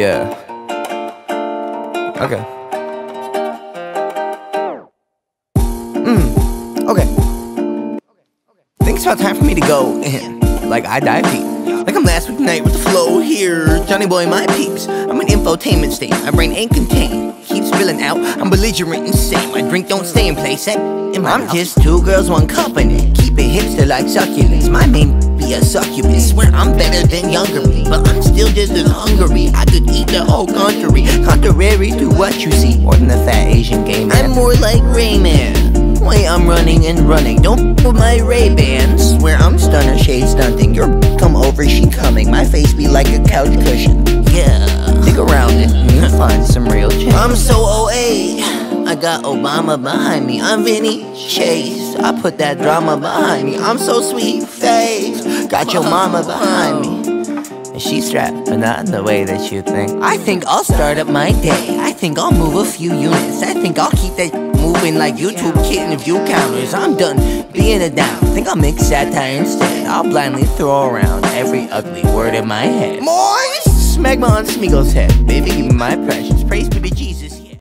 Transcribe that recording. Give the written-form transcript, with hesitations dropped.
Yeah. Okay. Okay. Think it's about time for me to go in. Like I dive deep. Like I'm last week night with the flow here. Johnny boy, my peeps. I'm an infotainment state. My brain ain't contained. Keeps spilling out. I'm belligerent, insane. My drink don't stay in place. I'm just two girls, one company. Keep it hipster like succulents. My main be a succubus. Swear I'm better than younger me, but I'm still just as hungry. I could eat the whole country, contrary to what you see. More than a fat Asian gay man. I'm more like Rayman. Wait, I'm running and running. Don't put my Ray-Bans. Swear I'm stunner, shade stunting. Your come over, she coming. My face be like a couch cushion. Yeah, dig around it and you'll find some real change. I'm so OA. I got Obama behind me. I'm Vinny Chase. I put that drama behind me. I'm so sweet face. Got your mama behind me. And she's strapped, but not in the way that you think. I think I'll start up my day. I think I'll move a few units. I think I'll keep that moving like YouTube hitting view counters. I'm done being a down. Think I'll make satire instead. I'll blindly throw around every ugly word in my head. Moist! Smegma on Smeagol's head. Baby, give me my precious. Praise be to Jesus.